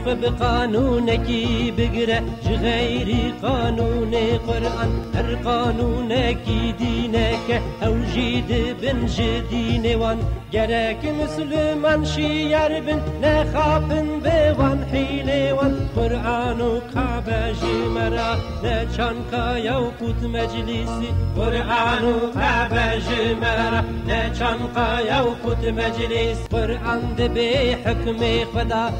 بقانونكي بقرا غير قانون قرآن هر قانونكي دينك أو جيد بن جدين وان جرك مسلمان شيار بن نخافن بوان حيلي وان قرآن وكعبة جمرا نشان كايا وكوت مجلسي قرآن وكعبة جمرا نشان كايا وكوت مجلس قرآن دبي حكم خدا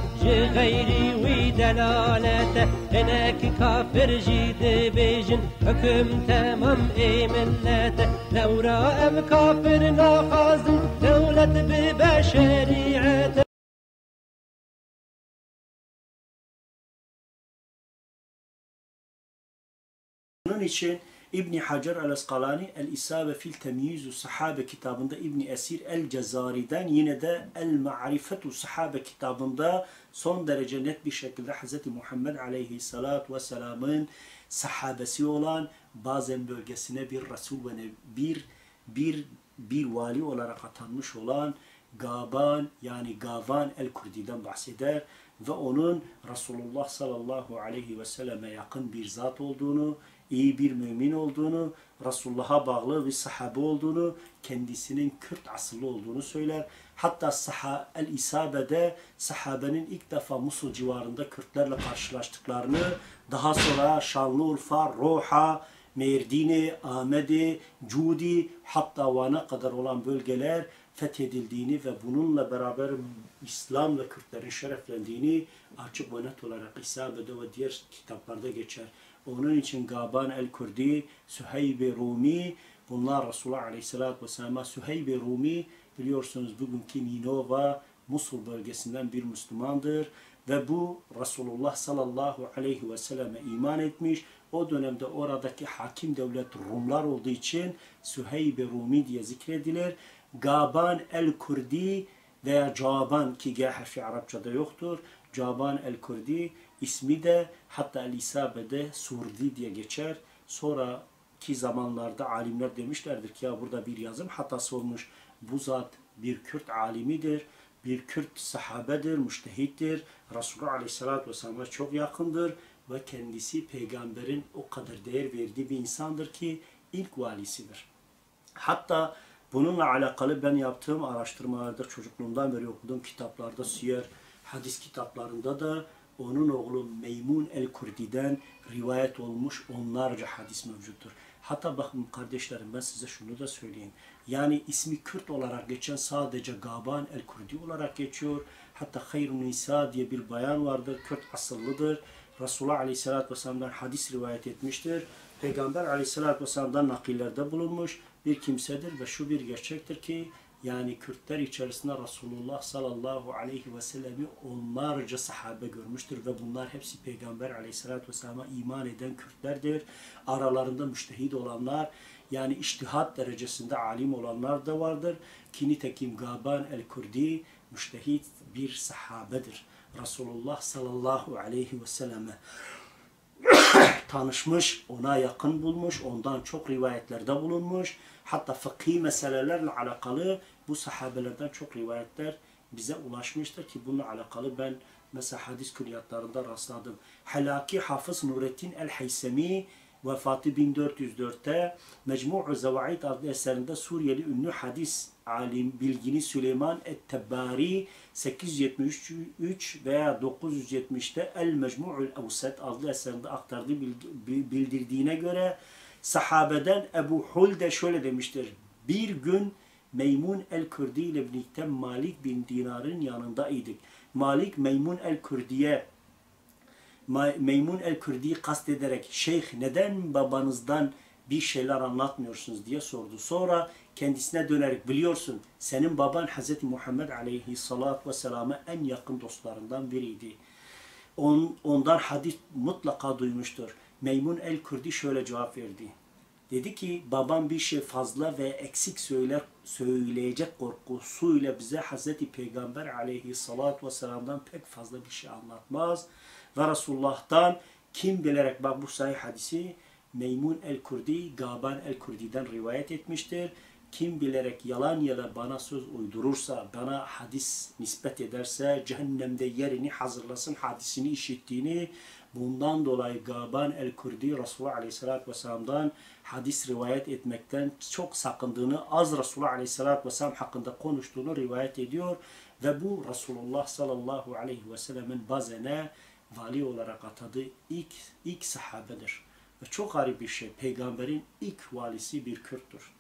غيري ودلالته هناك كافر جيد بيجن حكم تمام اي ملته لو رأم كافر ناخازن دولة ببشريعته. Bunun için İbn Hacer el-Asqalani El-İsabe fil Temyiz-u Sahabe kitabında İbn Esir el-Cezari'den yine de El-Ma'rifetu Sahabe kitabında son derece net bir şekilde Hz. Muhammed aleyhissalatu vesselamın sahabesi olan bazen bölgesine bir Resul ve bir vali olarak atanmış olan Gaban yani Gavan el-Kurdi'den bahseder ve onun Resulullah sallallahu aleyhi ve selleme yakın bir zat olduğunu, iyi bir mümin olduğunu, Resulullah'a bağlı bir sahabe olduğunu, kendisinin Kürt asıllı olduğunu söyler. Hatta El-İsabe'de sahabenin ilk defa Musul civarında Kürtlerle karşılaştıklarını, daha sonra Şanlıurfa, Roha, Merdine, Ahmedi, Cudi, hatta Van'a kadar olan bölgeler fethedildiğini ve bununla beraber İslam'la Kürtlerin şereflendiğini açık ve net olarak İsabe'de ve diğer kitaplarda geçer. Onun için Gaban el-Kurdi, Süheyb-i Rumi, bunlar Resulullah Aleyhisselatü Vesselam'a Süheyb-i Rumi biliyorsunuz bugünkü Ninova, Musul bölgesinden bir Müslümandır ve bu Resulullah sallallahu aleyhi ve selleme iman etmiş. O dönemde oradaki hakim devlet Rumlar olduğu için Süheyb-i Rumi diye zikredilir. Gaban el-Kurdi veya Caban ki G harfi Arapçada yoktur. Caban el-Kurdi ismi de hatta El-İsabe'de Surdi diye geçer. Sonraki zamanlarda alimler demişlerdir ki ya burada bir yazım hatası olmuş. Bu zat bir Kürt alimidir. Bir Kürt sahabedir, müştehittir. Resulullah Aleyhisselatü Vesselam'a çok yakındır. Ve kendisi peygamberin o kadar değer verdiği bir insandır ki ilk valisidir. Hatta bununla alakalı ben yaptığım araştırmalarda çocukluğumdan beri okuduğum kitaplarda, siyer, hadis kitaplarında da onun oğlu Meymun el-Kurdi'den rivayet olmuş onlarca hadis mevcuttur. Hatta bakın kardeşlerim ben size şunu da söyleyeyim. Yani ismi Kürt olarak geçen sadece Gaban el-Kurdi olarak geçiyor. Hatta Hayrun Nisa diye bir bayan vardır. Kürt asıllıdır. Resulullah Aleyhisselatü Vesselam'dan hadis rivayet etmiştir. Peygamber Aleyhisselatü Vesselam'dan nakillerde bulunmuş bir kimsedir ve şu bir gerçektir ki yani Kürtler içerisinde Resulullah sallallahu aleyhi ve sellemi onlarca sahabe görmüştür ve bunlar hepsi Peygamber Aleyhisselatü Vesselam'a iman eden Kürtlerdir. Aralarında müştehid olanlar yani içtihat derecesinde alim olanlar da vardır. Ki nitekim Gaban el-Kurdi müştehid bir sahabedir. Resulullah sallallahu aleyhi ve selleme tanışmış, ona yakın bulmuş, ondan çok rivayetlerde bulunmuş. Hatta fıkhi meselelerle alakalı bu sahabelerden çok rivayetler bize ulaşmıştır ki bununla alakalı ben mesela hadis külliyatlarında rastladım. Helaki Hafız Nurettin el-Haysemi vefatı 1404'te Mecmu-u Zevaid adlı eserinde Suriyeli ünlü hadis alim bilgini Süleyman et-Tebbari 873 veya 970'te El-Mecmu'ul Evset adlı eserinde aktardığı bildirdiğine göre sahabeden Ebu Hulde şöyle demiştir. Bir gün Meymun el-Kurdi ile birlikte Malik bin Dinar'ın yanındaydık. Malik Meymun el-Kurdi'yi kastederek Şeyh neden babanızdan bir şeyler anlatmıyorsunuz diye sordu. Sonra kendisine dönerek biliyorsun senin baban Hz. Muhammed aleyhissalatü vesselam'a en yakın dostlarından biriydi. Ondan hadis mutlaka duymuştur. Meymun el-Kurdi şöyle cevap verdi. Dedi ki babam bir şey fazla ve eksik söyleyecek korkusuyla bize Hz. Peygamber aleyhissalatü vesselam'dan pek fazla bir şey anlatmaz. Ve Resulullah'tan kim bilerek bak bu sahih hadisi Meymun el-Kurdi, Gaban el-Kurdi'den rivayet etmiştir. Kim bilerek yalan yere bana söz uydurursa, bana hadis nispet ederse cehennemde yerini hazırlasın hadisini işittiğini, bundan dolayı Gaban el-Kurdi Resulullah Aleyhisselatü Vesselam'dan hadis rivayet etmekten çok sakındığını, az Resulullah Aleyhisselatü Vesselam hakkında konuştuğunu rivayet ediyor. Ve bu Resulullah sallallahu aleyhi ve sellemin bazene vali olarak atadığı ilk sahabedir. Ve çok garip bir şey, peygamberin ilk valisi bir Kürttür.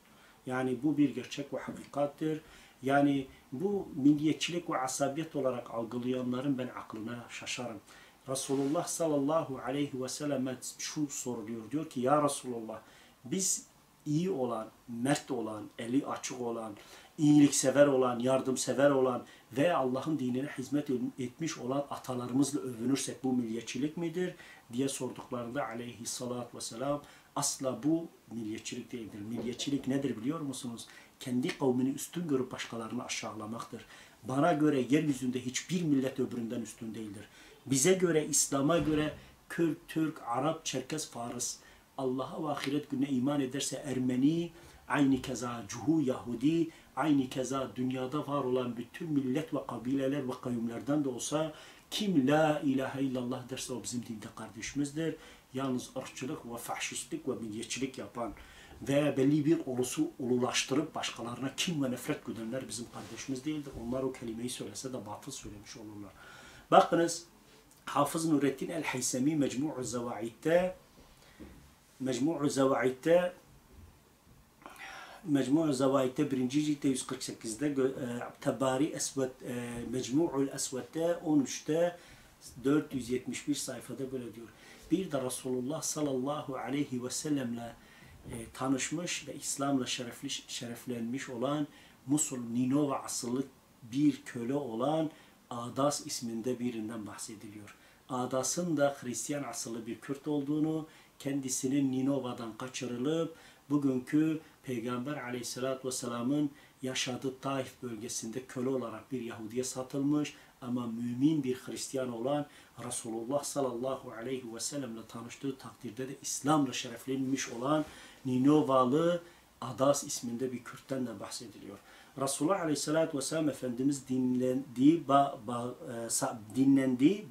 Yani bu bir gerçek ve hakikattir. Yani bu milliyetçilik ve asabiyet olarak algılayanların ben aklına şaşarım. Resulullah sallallahu aleyhi ve selleme şu soruluyor. Diyor ki ya Resulullah biz iyi olan, mert olan, eli açık olan, iyiliksever olan, yardımsever olan ve Allah'ın dinine hizmet etmiş olan atalarımızla övünürsek bu milliyetçilik midir? Diye sorduklarında aleyhissalatü vesselam asla bu milliyetçilik değildir. Milliyetçilik nedir biliyor musunuz? Kendi kavmini üstün görüp başkalarını aşağılamaktır. Bana göre yeryüzünde hiçbir millet öbüründen üstün değildir. Bize göre, İslam'a göre Kürt, Türk, Arap, Çerkes, Fars, Allah'a ve ahiret gününe iman ederse Ermeni, aynı keza Cuhu, Yahudi, aynı keza dünyada var olan bütün millet ve kabileler ve kavimlerden de olsa kim la ilahe illallah derse o bizim dinde kardeşimizdir. Yalnız ırkçılık ve faşistlik ve milliyetçilik yapan ve belli bir ulusu ululaştırıp başkalarına kim ve nefret güdenler bizim kardeşimiz değildir. Onlar o kelimeyi söylese de batıl söylemiş olurlar. Bakınız Hafız Nurettin el-Haysemi Mecmu' Zevaid'de 1. ciltte 148'de Tebari Esved Mecmu'ul Esved'de 13'te 471 sayfada böyle diyor. Bir de Resulullah sallallahu aleyhi ve sellemle tanışmış ve İslam'la şereflenmiş olan Musul Ninova asıllı bir köle olan Adas isminde birinden bahsediliyor. Adas'ın da Hristiyan asıllı bir Kürt olduğunu, kendisinin Ninova'dan kaçırılıp bugünkü Peygamber aleyhissalatü vesselamın yaşadığı Taif bölgesinde köle olarak bir Yahudi'ye satılmış ama mümin bir Hristiyan olan Resulullah sallallahu aleyhi ve sellemle tanıştığı takdirde de İslam'la şereflenmiş olan Ninovalı Adas isminde bir Kürt'ten de bahsediliyor. Resulullah Aleyhisselatü Vesselam Efendimiz dinlendiği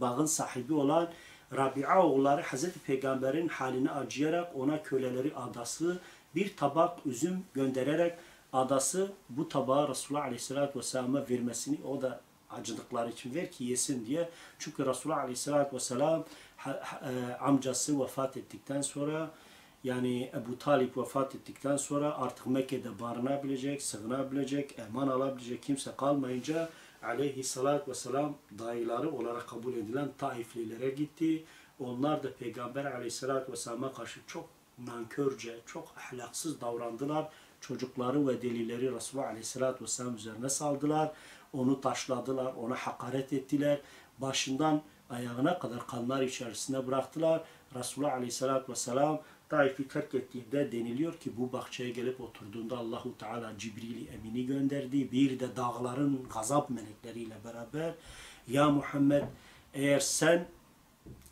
bağın sahibi olan Rabia oğulları Hazreti Peygamber'in haline acıyarak ona köleleri Adas'ı bir tabak üzüm göndererek Adas'ı bu tabağı Resulullah Aleyhisselatü Vesselam'a vermesini o da acıdıkları için ver ki yesin diye. Çünkü Resulullah Aleyhisselatü Vesselam amcası vefat ettikten sonra yani Ebu Talib vefat ettikten sonra artık Mekke'de barınabilecek, sığınabilecek, eman alabilecek kimse kalmayınca aleyhissalatü vesselam dayıları olarak kabul edilen Taiflilere gitti. Onlar da Peygamber aleyhissalatü vesselama karşı çok nankörce, çok ahlaksız davrandılar. Çocukları ve delileri Resulullah aleyhissalatü vesselam üzerine saldılar. Onu taşladılar, ona hakaret ettiler. Başından ayağına kadar kanlar içerisinde bıraktılar. Resulullah aleyhissalatü vesselam Taif'i terk ettiğinde deniliyor ki bu bahçeye gelip oturduğunda Allahu Teala Cibril-i Emin'i gönderdi. Bir de dağların gazap melekleriyle beraber ya Muhammed eğer sen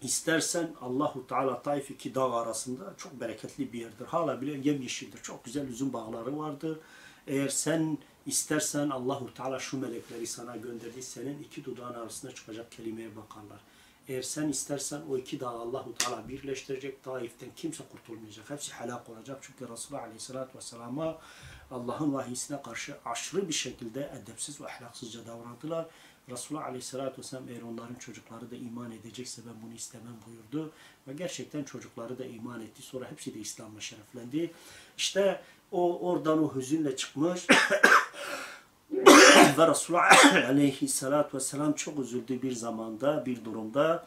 istersen Allahu Teala Taif iki dağ arasında çok bereketli bir yerdir. Hala bile yemyeşildir. Çok güzel üzüm bağları vardır. Eğer sen istersen Allahu Teala şu melekleri sana gönderdi. Senin iki dudağın arasında çıkacak kelimeye bakarlar. Eğer sen istersen o iki dağı Allahu Teala birleştirecek. Taif'ten kimse kurtulmayacak. Hepsi helak olacak. Çünkü Resulullah Aleyhisselatü Vesselam'a Allah'ın vahiysine karşı aşırı bir şekilde edepsiz ve ahlaksızca davrandılar. Resulullah Aleyhisselatü Vesselam eğer onların çocukları da iman edecekse ben bunu istemem buyurdu. Ve gerçekten çocukları da iman etti. Sonra hepsi de İslam'la şereflendi. İşte oradan o hüzünle çıkmış. Ve Resulullah Aleyhisselatü Vesselam çok üzüldü bir zamanda, bir durumda.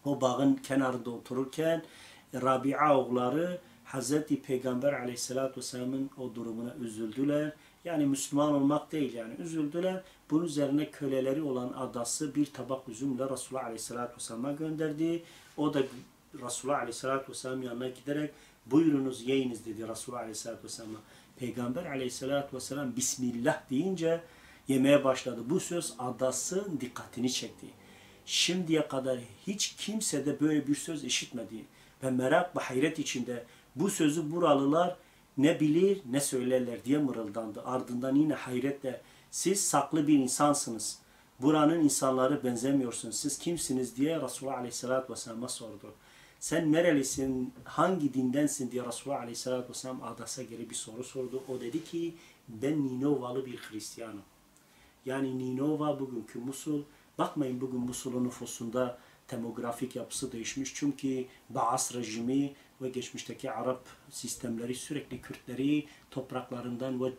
O bağın kenarında otururken Rabia oğulları Hazreti Peygamber Aleyhisselatü Vesselam'ın o durumuna üzüldüler. Yani Müslüman olmak değil yani üzüldüler. Bunun üzerine köleleri olan Adas'ı bir tabak üzümle Resulullah Aleyhisselatü Vesselam'a gönderdi. O da Resulullah Aleyhisselatü Vesselam yanına giderek buyurunuz yiyiniz dedi Resulullah Aleyhisselatü Vesselam'a. Peygamber Aleyhisselatü Vesselam Bismillah deyince yemeye başladı. Bu söz Adas'ın dikkatini çekti. Şimdiye kadar hiç kimse de böyle bir söz işitmedi. Ve merak ve hayret içinde bu sözü buralılar ne bilir ne söylerler diye mırıldandı. Ardından yine hayretle siz saklı bir insansınız. Buranın insanları benzemiyorsunuz. Siz kimsiniz diye Resulullah Aleyhisselatü Vesselam'a sordu. Sen nerelisin, hangi dindensin diye Resulullah Aleyhisselatü Vesselam adasa göre bir soru sordu. O dedi ki ben Ninovalı bir Hristiyanım. Yani Ninova bugünkü Musul. Bakmayın bugün Musul'un nüfusunda demografik yapısı değişmiş. Çünkü Baas rejimi ve geçmişteki Arap sistemleri sürekli Kürtleri topraklarından ve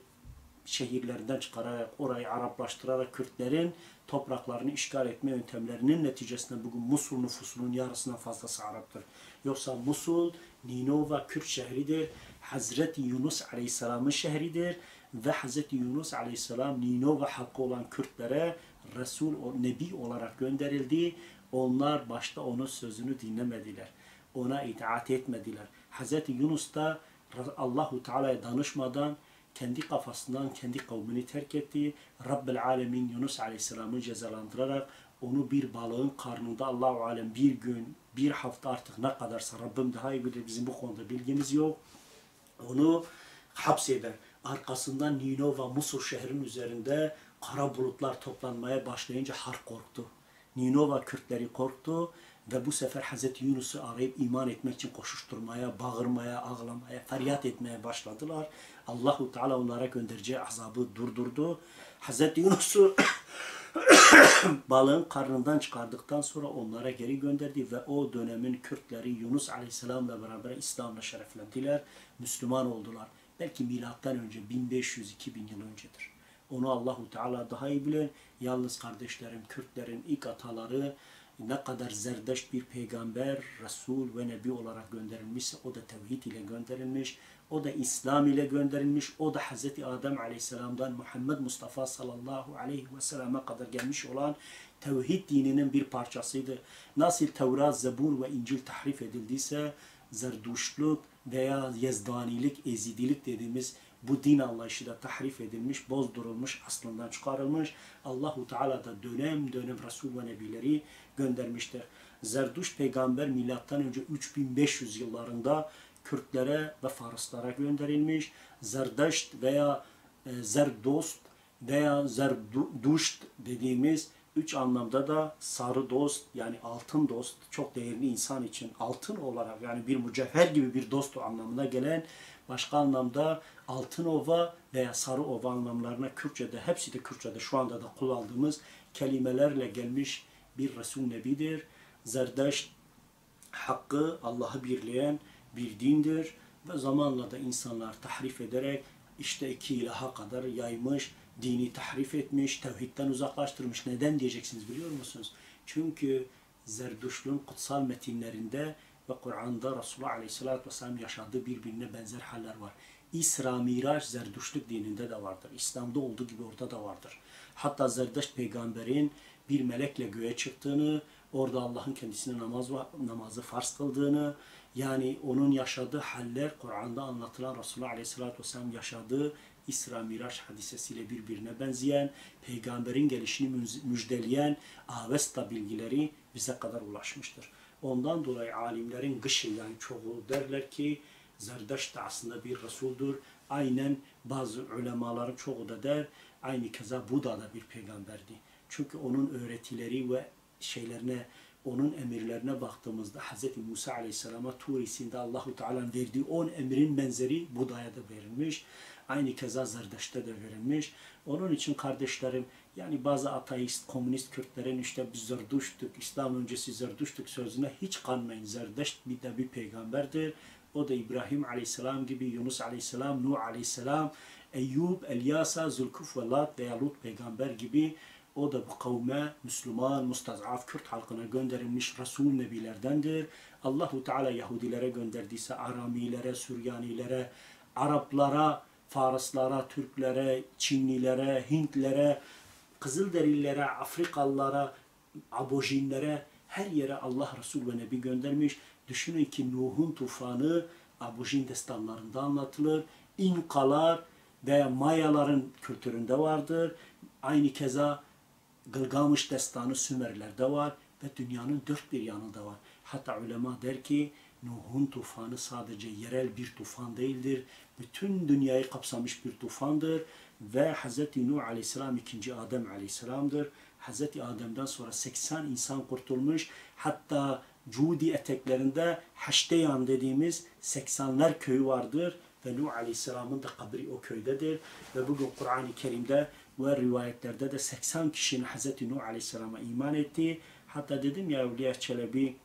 şehirlerinden çıkararak, orayı Araplaştırarak Kürtlerin topraklarını işgal etme yöntemlerinin neticesinde bugün Musul nüfusunun yarısından fazlası Arap'tır. Yoksa Musul, Ninova Kürt şehridir. Hazreti Yunus Aleyhisselam'ın şehridir. Ve Hazreti Yunus Aleyhisselam Ninova halkı olan Kürtlere Resul, Nebi olarak gönderildi. Onlar başta onun sözünü dinlemediler. Ona itaat etmediler. Hazreti Yunus da Allahu Teala'ya danışmadan kendi kafasından kendi kavmini terk etti. Rabbel Alemin Yunus Aleyhisselam'ı cezalandırarak onu bir balığın karnında Allahu Alem bir gün, bir hafta artık ne kadarsa Rabbim daha iyi bilir. Bizim bu konuda bilgimiz yok. Onu hapseder. Arkasından Ninova, Musul şehrin üzerinde kara bulutlar toplanmaya başlayınca halk korktu. Ninova Kürtleri korktu ve bu sefer Hazreti Yunus'u arayıp iman etmek için koşuşturmaya, bağırmaya, ağlamaya, feryat etmeye başladılar. Allahu Teala onlara göndereceği azabı durdurdu. Hazreti Yunus'u balığın karnından çıkardıktan sonra onlara geri gönderdi ve o dönemin Kürtleri Yunus Aleyhisselam'la beraber İslam'la şereflendiler, Müslüman oldular. Belki milattan önce 1500-2000 yıl öncedir. Onu Allahu Teala daha iyi bilir. Yalnız kardeşlerim, Kürtlerin ilk ataları ne kadar zerdeşt bir peygamber, Resul ve Nebi olarak gönderilmişse o da tevhid ile gönderilmiş, o da İslam ile gönderilmiş, o da Hz. Adem Aleyhisselam'dan Muhammed Mustafa sallallahu aleyhi ve sellem'e kadar gelmiş olan tevhid dininin bir parçasıydı. Nasıl Tevrat, Zebur ve İncil tahrif edildiyse Zerduştluk veya Yezdanilik, Ezidilik dediğimiz bu din anlayışı da tahrif edilmiş, bozdurulmuş, aslından çıkarılmış. Allahu Teala da dönem dönem Resul ve Nebileri göndermiştir. Zerduşt peygamber milattan önce 3500 yıllarında Kürtlere ve Farslara gönderilmiş. Zerdeşt veya Zerdost veya Zerduşt dediğimiz üç anlamda da sarı dost yani altın dost, çok değerli insan için altın olarak yani bir mücevher gibi bir dost anlamına gelen, başka anlamda altın ova veya sarı ova anlamlarına Kürtçe'de, hepsi de Kürtçe'de şu anda da kullandığımız kelimelerle gelmiş bir Resul Nebidir. Zerdeşt hakkı Allah'ı birleyen bir dindir ve zamanla da insanlar tahrif ederek işte 2 ilaha kadar yaymış, dini tahrif etmiş, tevhidden uzaklaştırmış. Neden diyeceksiniz biliyor musunuz? Çünkü Zerduştluğun kutsal metinlerinde ve Kur'an'da Resulullah Aleyhisselatü Vesselam yaşadığı birbirine benzer haller var. İsra Miraç Zerduştluk dininde de vardır. İslam'da olduğu gibi orada da vardır. Hatta Zerdüşt peygamberin bir melekle göğe çıktığını, orada Allah'ın kendisine namazı farz kıldığını, yani onun yaşadığı haller Kur'an'da anlatılan Resulullah Aleyhisselatü Vesselam yaşadığı İsra Miraç hadisesiyle birbirine benzeyen, peygamberin gelişini müjdeleyen Avesta bilgileri bize kadar ulaşmıştır. Ondan dolayı alimlerin gışı yani çoğu derler ki Zerdüşt de aslında bir Resul'dur. Aynen bazı ulemaların çoğu da der, aynı keza Buda da bir peygamberdi. Çünkü onun öğretileri ve şeylerine, onun emirlerine baktığımızda Hz. Musa Aleyhisselam'a Turis'inde Allahu Teala'nın verdiği 10 emrin benzeri Buda'ya da verilmiş. Aynı keza Zerdüşt'te de verilmiş. Onun için kardeşlerim, yani bazı ateist, komünist Kürtlerin işte biz Zerdüşt'tük, İslam öncesi Zerdüşt'tük sözüne hiç kanmayın. Zerdüşt bir peygamberdir. O da İbrahim Aleyhisselam gibi, Yunus Aleyhisselam, Nuh Aleyhisselam, Eyyub, Elyasa, Zülküf ve Lat veya Lut peygamber gibi o da bu kavme, Müslüman, mustazaf Kürt halkına gönderilmiş Resul Nebilerdendir. Allahu Teala Yahudilere gönderdiyse Aramilere, Süryanilere, Araplara, Farslara, Türklere, Çinlilere, Hintlere, Kızılderililere, Afrikalılara, Abojinlere, her yere Allah Resul ve Nebi göndermiş. Düşünün ki Nuh'un tufanı Abojin destanlarında anlatılır. İnkalar veya Mayaların kültüründe vardır. Aynı keza Gılgamış destanı Sümerler'de var. ve dünyanın dört bir yanında var. Hatta ulema der ki Nuh'un tufanı sadece yerel bir tufan değildir. Bütün dünyayı kapsamış bir tufandır ve Hz. Nuh aleyhisselam ikinci Adem aleyhisselamdır. Hz. Adem'den sonra 80 insan kurtulmuş. Hatta Cudi eteklerinde Haşteyan dediğimiz 80'ler köyü vardır ve Nuh aleyhisselamın da kabri o köydedir. Ve bugün Kur'an-ı Kerim'de ve rivayetlerde de 80 kişinin Hz. Nuh aleyhisselama iman ettiği. Hatta dedim ya Evliya Çelebi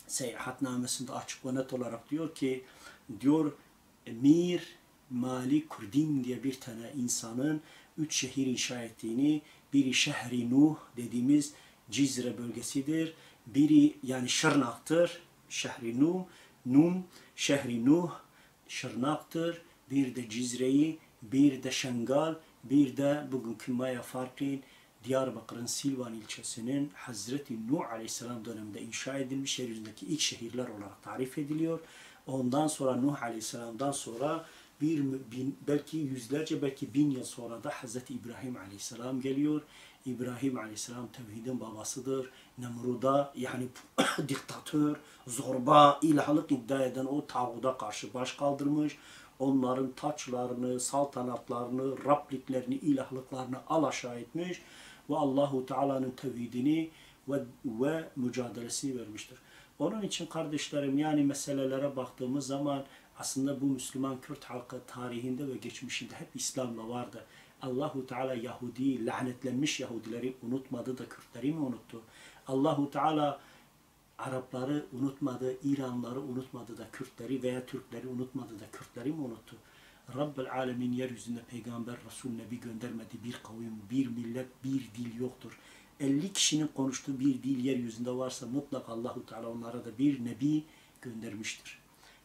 seyahatnamesinde açık ve net olarak diyor ki, diyor Mir Mali Kurdin diye bir tane insanın 3 şehir inşa ettiğini, biri Şehri Nuh dediğimiz Cizre bölgesidir, biri yani Şırnak'tır, Şehri Nuh, Şehri Nuh, Şırnak'tır, bir de Cizre'yi, bir de Şengal, bir de bugünkü Maya Farkın, Diyarbakır'ın Silvan ilçesinin Hazreti Nuh Aleyhisselam döneminde inşa edilmiş yeryüzündeki ilk şehirler olarak tarif ediliyor. Ondan sonra Nuh Aleyhisselam'dan sonra belki yüzlerce, belki 1000 yıl sonra da Hazreti İbrahim Aleyhisselam geliyor. İbrahim Aleyhisselam tevhidin babasıdır. Nemrud'a yani diktatör, zorba, ilahlık iddia eden o tağuda karşı baş kaldırmış. Onların taçlarını, saltanatlarını, Rabliklerini, ilahlıklarını alaşağı etmiş ve Allahu Teala'nın tevhidini ve mücadelesini vermiştir. Onun için kardeşlerim, yani meselelere baktığımız zaman aslında bu Müslüman Kürt halkı tarihinde ve geçmişinde hep İslam'la vardı. Allahu Teala Yahudi, lanetlenmiş Yahudileri unutmadı da Kürtleri mi unuttu? Allahu Teala Arapları unutmadı, İranları unutmadı da Kürtleri veya Türkleri unutmadı da Kürtleri mi unuttu? Rabbel Alemin yeryüzünde peygamber, Resul, Nebi göndermedi. Bir kavim, bir millet, bir dil yoktur. 50 kişinin konuştuğu bir dil yeryüzünde varsa mutlaka Allahu Teala onlara da bir Nebi göndermiştir.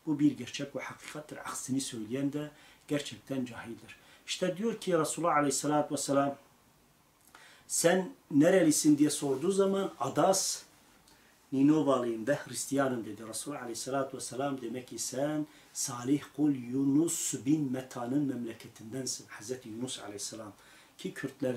Bu bir gerçek ve hakikattir. Aksini söyleyen de gerçekten cahildir. İşte diyor ki Resulullah Aleyhisselatü Vesselam, sen nerelisin diye sorduğu zaman Adas Ninovalıyım ve Hristiyanım dedi. Resulullah Aleyhisselatü Vesselam demek ki sen Salih Kul Yunus bin Meta'nın memleketindensin. Hazreti Yunus Aleyhisselam ki Kürtler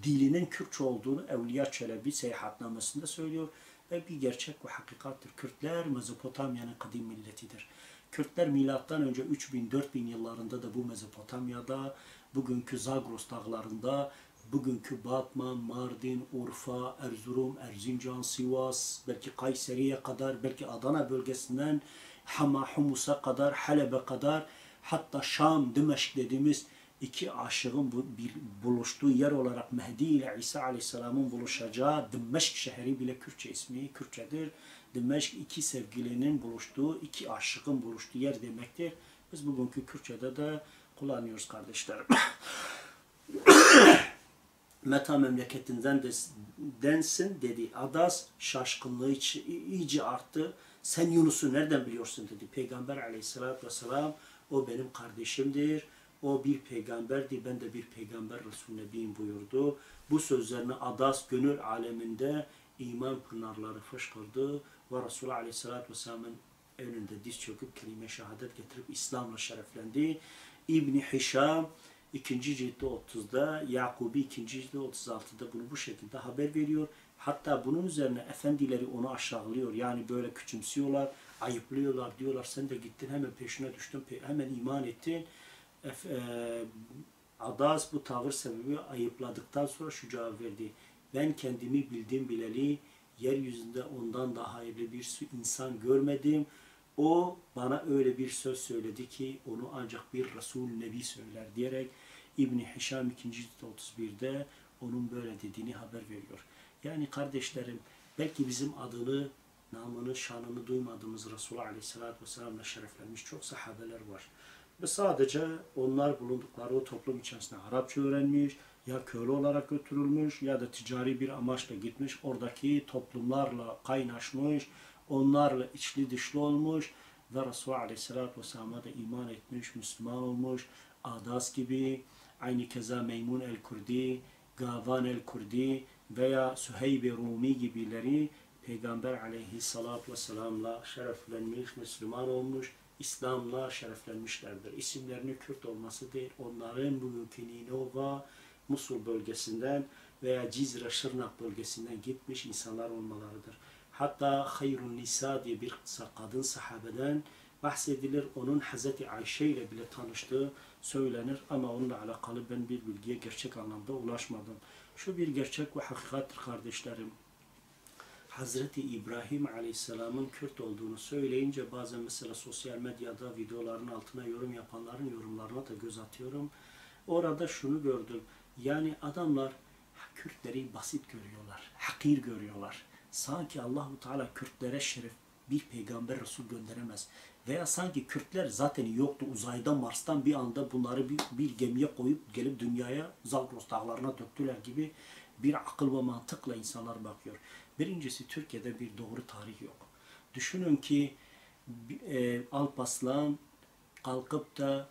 dilinin Kürtçe olduğunu Evliya Çelebi seyahatnamesinde söylüyor ve bir gerçek ve hakikattir. Kürtler Mezopotamya'nın kadim milletidir. Kürtler milattan önce 3000-4000 yıllarında da bu Mezopotamya'da, bugünkü Zagros dağlarında, bugünkü Batman, Mardin, Urfa, Erzurum, Erzincan, Sivas, belki Kayseri'ye kadar, belki Adana bölgesinden Hama, Humus'a kadar, Halep'e kadar, hatta Şam, Dimeşk dediğimiz iki aşığın buluştuğu yer olarak Mehdi ile İsa Aleyhisselam'ın buluşacağı Dimeşk şehri bile Kürtçe ismi Kürtçedir. Dimeşk iki sevgilinin buluştuğu, iki aşığın buluştuğu yer demektir. Biz bugünkü Kürtçe'de de kullanıyoruz kardeşlerim. Meta memleketinden densin dedi. Adas şaşkınlığı iyice arttı. Sen Yunus'u nereden biliyorsun dedi. Peygamber Aleyhisselatü Vesselam o benim kardeşimdir. O bir peygamberdi. Ben de bir peygamber Resul Nebiyim buyurdu. Bu sözlerini Adas gönül aleminde iman pınarları fışkırdı ve Resulullah Aleyhisselatü Vesselam'ın önünde diz çöküp kelime şehadet getirip İslam'la şereflendi. İbni Hişam 2. cildi 30'da, Yakubi 2. cildi 36'da bunu bu şekilde haber veriyor. Hatta bunun üzerine efendileri onu aşağılıyor. Yani böyle küçümsüyorlar, ayıplıyorlar. Diyorlar sen de gittin hemen peşine düştün, hemen iman ettin. Adas bu tavır sebebi ayıpladıktan sonra şu cevap verdi. Ben kendimi bildim bileli yeryüzünde ondan daha hayırlı bir insan görmedim. O bana öyle bir söz söyledi ki onu ancak bir Resul Nebi söyler diyerek İbni Hişam 2. cilde 31'de onun böyle dediğini haber veriyor. Yani kardeşlerim belki bizim adını, namını, şanını duymadığımız Resulullah Aleyhisselatü Vesselam'la şereflenmiş çok sahabeler var. Ve sadece onlar bulundukları o toplum içerisinde Arapça öğrenmiş, ya köle olarak götürülmüş ya da ticari bir amaçla gitmiş, oradaki toplumlarla kaynaşmış, onlarla içli dışlı olmuş ve Resulullah Aleyhisselatü Vesselam'a da iman etmiş, Müslüman olmuş. Adas gibi, aynı keza Meymun el-Kurdi, Gavan el-Kurdi veya Süheyb-i Rumi gibileri Peygamber Aleyhisselatü Vesselam'la şereflenmiş, Müslüman olmuş, İslam'la şereflenmişlerdir. İsimlerinin Kürt olması değil, onların bugünkü Ninova, Musul bölgesinden veya Cizre, Şırnak bölgesinden gitmiş insanlar olmalarıdır. Hatta Hayrun Nisa diye bir kadın sahabeden bahsedilir. Onun Hazreti Ayşe ile bile tanıştığı söylenir ama onunla alakalı ben bir bilgiye gerçek anlamda ulaşmadım. Şu bir gerçek ve hakikattir kardeşlerim. Hazreti İbrahim Aleyhisselam'ın Kürt olduğunu söyleyince bazen mesela sosyal medyada videoların altına yorum yapanların yorumlarına da göz atıyorum. Orada şunu gördüm. Yani adamlar Kürtleri basit görüyorlar, hakir görüyorlar. Sanki Allahu Teala Kürtlere şeref bir peygamber Resul gönderemez. Veya sanki Kürtler zaten yoktu. Uzaydan, Mars'tan bir anda bunları bir gemiye koyup gelip dünyaya Zagros dağlarına döktüler gibi bir akıl ve mantıkla insanlar bakıyor. Birincisi Türkiye'de bir doğru tarih yok. Düşünün ki Alparslan kalkıp da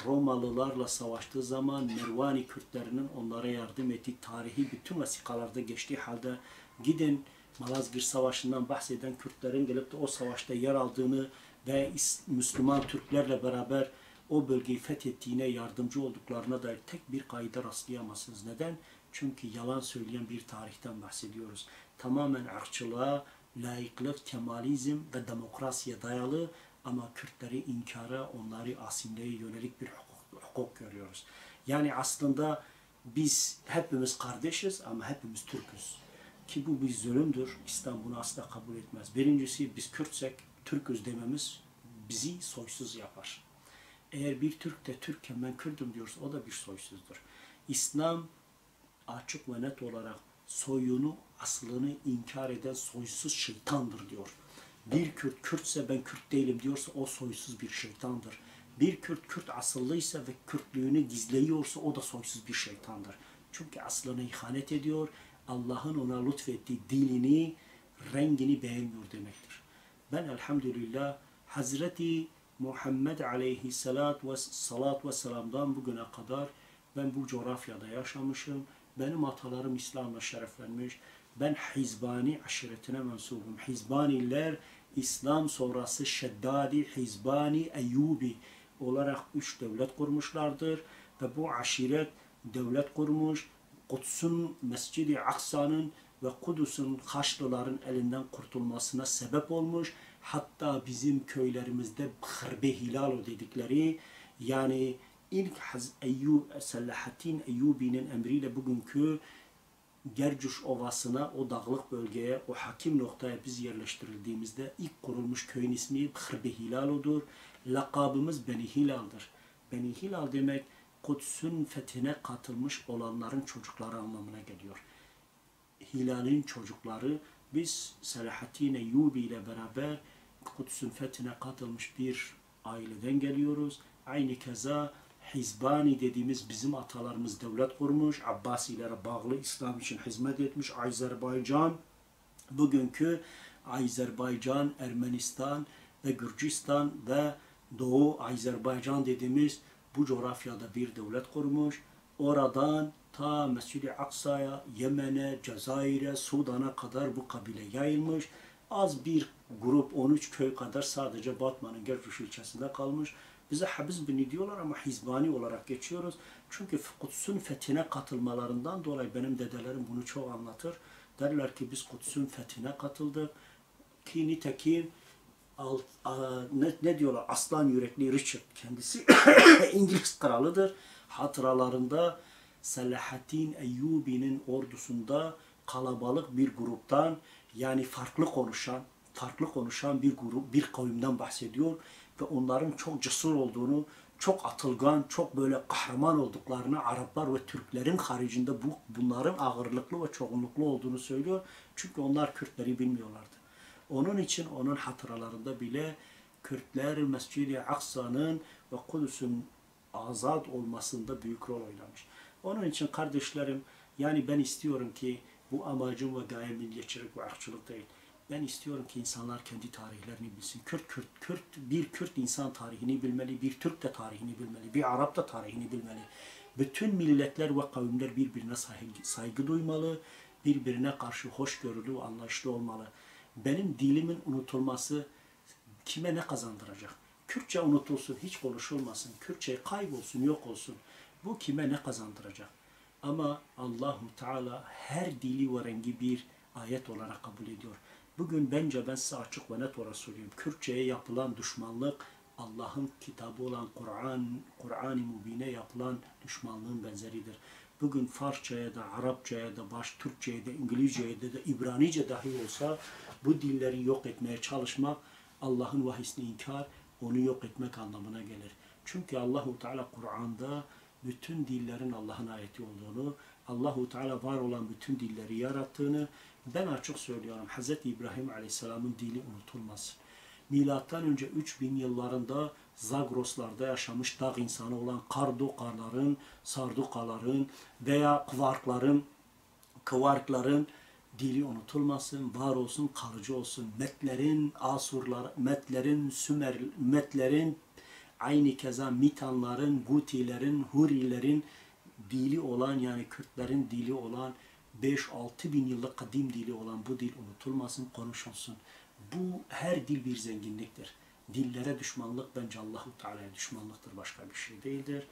Romalılarla savaştığı zaman Mervani Kürtlerinin onlara yardım ettiği tarihi bütün vesikalarda geçtiği halde gidin Malazgirt Savaşı'ndan bahseden Kürtlerin gelip de o savaşta yer aldığını ve Müslüman Türklerle beraber o bölgeyi fethettiğine yardımcı olduklarına dair tek bir kayda rastlayamazsınız. Neden? Çünkü yalan söyleyen bir tarihten bahsediyoruz. Tamamen ırkçılığa, laiklik, kemalizm ve demokrasiye dayalı ama Kürtleri inkara, onları asimleye yönelik bir hukuk görüyoruz. Yani aslında biz hepimiz kardeşiz ama hepimiz Türk'üz. Ki bu bir zulümdür. İslam bunu asla kabul etmez. Birincisi biz Kürtsek, Türk'üz dememiz bizi soysuz yapar. Eğer bir Türk de Türkken ben Kürt'üm diyorsa o da bir soysuzdur. İslam açık ve net olarak soyunu, aslını inkar eden soysuz şeytandır diyor. Bir Kürt Kürtse ben Kürt değilim diyorsa o soysuz bir şeytandır. Bir Kürt Kürt asıllıysa ve Kürtlüğünü gizleyiyorsa o da soysuz bir şeytandır. Çünkü aslına ihanet ediyor, Allah'ın ona lütfettiği dilini, rengini beğenmiyor demektir. Ben elhamdülillah Hazreti Muhammed aleyhissalatü vesselam'dan bugüne kadar ben bu coğrafyada yaşamışım. Benim atalarım İslam'la şereflenmiş. Ben Hizbani aşiretine mensubum. Hizbaniler İslam sonrası Şeddadi, Hizbani, Eyyubi olarak 3 devlet kurmuşlardır. Ve bu aşiret devlet kurmuş. Kudüs'ün, Mescid-i Aksa'nın ve Kudüs'ün Haçlıların elinden kurtulmasına sebep olmuş. Hatta bizim köylerimizde Harbe Hilalo dedikleri yani ilk Selahaddin Eyyubi'nin emriyle bugünkü Gercuş Ovası'na, o dağlık bölgeye, o hakim noktaya biz yerleştirildiğimizde ilk kurulmuş köyün ismi Harbe Hilalo'dur. Lakabımız Beni Hilal'dır. Beni Hilal demek Kudüs'ün fethine katılmış olanların çocukları anlamına geliyor. Hilal'in çocukları, biz Selahaddin Eyyubi ile beraber Kudüs'ün fethine katılmış bir aileden geliyoruz. Aynı keza Hizbani dediğimiz bizim atalarımız devlet kurmuş, Abbasilere bağlı İslam için hizmet etmiş. Azerbaycan, bugünkü Azerbaycan, Ermenistan ve Gürcistan ve Doğu Azerbaycan dediğimiz bu coğrafyada bir devlet kurmuş. Oradan ta Mescid-i Aksa'ya, Yemen'e, Cezayir'e, Sudan'a kadar bu kabile yayılmış. Az bir grup, 13 köy kadar sadece Batman'ın Gercuş ilçesinde kalmış. Bize Habizbini diyorlar ama Hizbani olarak geçiyoruz. Çünkü Kudüs'ün fethine katılmalarından dolayı benim dedelerim bunu çok anlatır. Derler ki biz Kudüs'ün fethine katıldık. Ki nitekim ne diyorlar? Aslan yürekli Richard kendisi İngiliz kralıdır. Hatıralarında Selahaddin Eyyubi'nin ordusunda kalabalık bir gruptan yani farklı konuşan bir grup, bir kavimden bahsediyor ve onların çok cesur olduğunu, çok atılgan, çok böyle kahraman olduklarını Araplar ve Türklerin haricinde bunların ağırlıklı ve çoğunluklu olduğunu söylüyor. Çünkü onlar Kürtleri bilmiyorlardı. Onun için onun hatıralarında bile Kürtler Mescid-i Aksa'nın ve Kudüs'ün azad olmasında büyük rol oynamış. Onun için kardeşlerim, yani ben istiyorum ki bu amacım ve gayem milliyetçilik ve ırkçılık değil. Ben istiyorum ki insanlar kendi tarihlerini bilsin. Bir Kürt insan tarihini bilmeli, bir Türk de tarihini bilmeli, bir Arap da tarihini bilmeli. Bütün milletler ve kavimler birbirine saygı duymalı, birbirine karşı hoşgörülü, anlayışlı olmalı. Benim dilimin unutulması kime ne kazandıracak? Kürtçe unutulsun, hiç konuşulmasın. Kürtçe kaybolsun, yok olsun. Bu kime ne kazandıracak? Ama Allahu Teala her dili ve rengi bir ayet olarak kabul ediyor. Bugün bence ben size açık ve net olarak söylüyorum. Kürtçe'ye yapılan düşmanlık Allah'ın kitabı olan Kur'an-ı Mübin'e yapılan düşmanlığın benzeridir. Bugün Farsça'ya da, Arapça'ya da, Türkçe'ye de, İngilizce'ye de, İbranice dahi olsa bu dilleri yok etmeye çalışmak Allah'ın vahyisini inkar, onu yok etmek anlamına gelir. Çünkü Allahu Teala Kur'an'da bütün dillerin Allah'ın ayeti olduğunu, Allahu Teala var olan bütün dilleri yarattığını ben açık söylüyorum. Hz. İbrahim Aleyhisselam'ın dili unutulmaz. Milattan önce 3000 yıllarında Zagroslarda yaşamış dağ insanı olan Kardukaların, Sardukaların veya Kvarkların dili unutulmasın, var olsun, kalıcı olsun. Metlerin, Asurlar, Metlerin, Metlerin, aynı keza Mitanların, Gutilerin, Hurilerin dili olan, yani Kürtlerin dili olan 5-6 bin yıllık kadim dili olan bu dil unutulmasın, konuşulsun. Bu her dil bir zenginliktir. Dillere düşmanlık bence Allahu Teala'ya düşmanlıktır, başka bir şey değildir.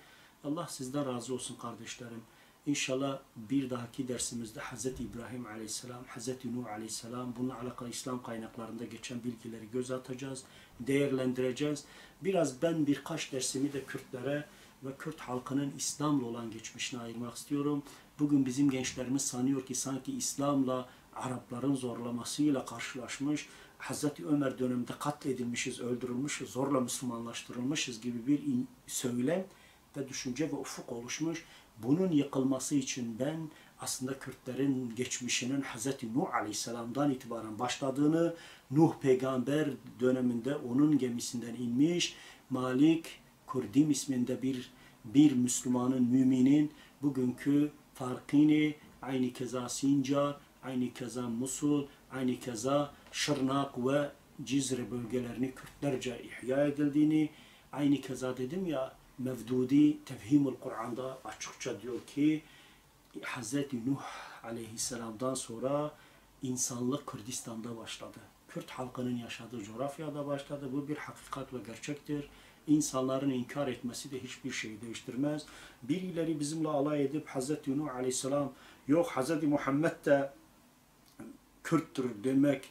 Allah sizden razı olsun kardeşlerim. İnşallah bir dahaki dersimizde Hz. İbrahim Aleyhisselam, Hz. Nuh Aleyhisselam, bununla alakalı İslam kaynaklarında geçen bilgileri göz atacağız, değerlendireceğiz. Biraz ben birkaç dersimi de Kürtlere ve Kürt halkının İslam'la olan geçmişine ayırmak istiyorum. Bugün bizim gençlerimiz sanıyor ki sanki İslam'la Arapların zorlamasıyla karşılaşmış, Hz. Ömer döneminde katledilmişiz, öldürülmüşüz, zorla Müslümanlaştırılmışız gibi bir söylem ve düşünce ve ufuk oluşmuş. Bunun yıkılması için ben aslında Kürtlerin geçmişinin Hz. Nuh Aleyhisselam'dan itibaren başladığını, Nuh peygamber döneminde onun gemisinden inmiş, Malik Kurdim isminde bir Müslümanın, müminin bugünkü Farkini, aynı keza Sincar, aynı keza Musul, aynı keza Şırnak ve Cizre bölgelerini Kürtlerce ihya edildiğini, aynı keza dedim ya, Mevdudi Tefhimul Kur'an'da açıkça diyor ki Hz. Nuh Aleyhisselam'dan sonra insanlık Kürdistan'da başladı. Kürt halkının yaşadığı coğrafyada başladı. Bu bir hakikat ve gerçektir. İnsanların inkar etmesi de hiçbir şeyi değiştirmez. Birileri bizimle alay edip Hz. Nuh Aleyhisselam yok Hz. Muhammed de Kürttür demek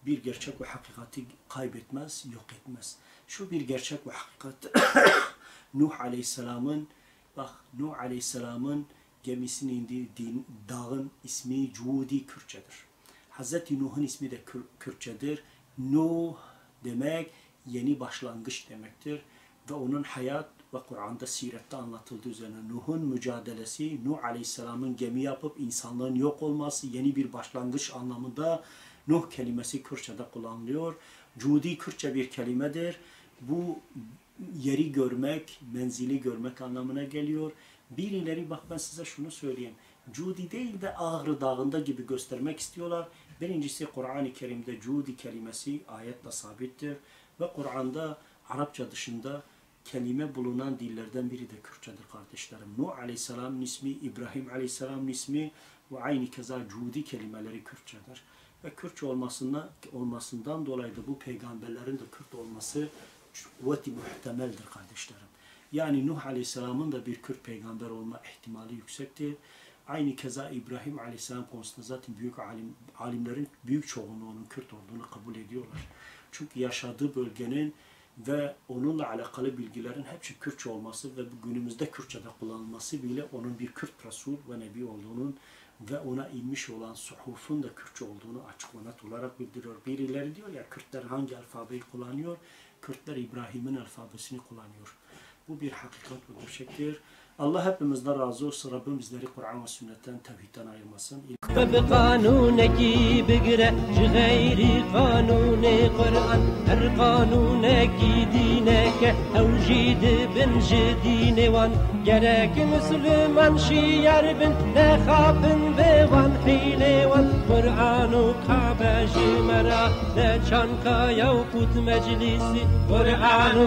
bir gerçek ve hakikati kaybetmez, yok etmez. Şu bir gerçek ve hakikat Nuh Aleyhisselam'ın gemisinin indiği dağın ismi Cudi Kürtçedir. Hz. Nuh'un ismi de Kürtçedir. Nuh demek yeni başlangıç demektir. Ve onun hayat ve Kur'an'da sirette anlatıldığı üzerine Nuh'un mücadelesi, Nuh Aleyhisselam'ın gemi yapıp insanlığın yok olması, yeni bir başlangıç anlamında Nuh kelimesi Kürtçe'de kullanılıyor. Cudi Kürtçe bir kelimedir. Bu yeri görmek, menzili görmek anlamına geliyor. Birileri bak ben size şunu söyleyeyim. Cudi değil de Ağrı Dağı'nda gibi göstermek istiyorlar. Birincisi Kur'an-ı Kerim'de Cudi kelimesi ayetle sabittir. Ve Kur'an'da Arapça dışında kelime bulunan dillerden biri de Kürtçedir kardeşlerim. Nuh Aleyhisselam'ın ismi, İbrahim Aleyhisselam'ın ismi ve aynı keza Cudi kelimeleri Kürtçedir. Ve Kürtçe olmasından dolayı da bu peygamberlerin de Kürt olması kuvveti muhtemeldir kardeşlerim. Yani Nuh Aleyhisselam'ın da bir Kürt peygamber olma ihtimali yüksektir. Aynı keza İbrahim Aleyhisselam konusunda zaten büyük alimlerin büyük çoğunluğunun Kürt olduğunu kabul ediyorlar. Çünkü yaşadığı bölgenin ve onunla alakalı bilgilerin hepsi Kürtçe olması ve günümüzde Kürtçe'de kullanılması bile onun bir Kürt Resul ve Nebi olduğunun ve ona inmiş olan suhufun da Kürtçe olduğunu açık ve net olarak bildiriyor. Birileri diyor ya Kürtler hangi alfabeyi kullanıyor? Kürtler İbrahim'in alfabesini kullanıyor. Bu bir hakikat ve gerçektir. Allah hepimizden razı olsun. Rabbim bizleri Kur'an ve sünnetten, tevhidden ayırmasın. بقانونك بقرأ غير قانون قرآن هر قانونك دينك أوجد بن جدين وان جرك مسلمان شيار بن نخابن بوان حيلي وان قرآن كعبة جمرة لشان كايا وقوت مجلسي قرآن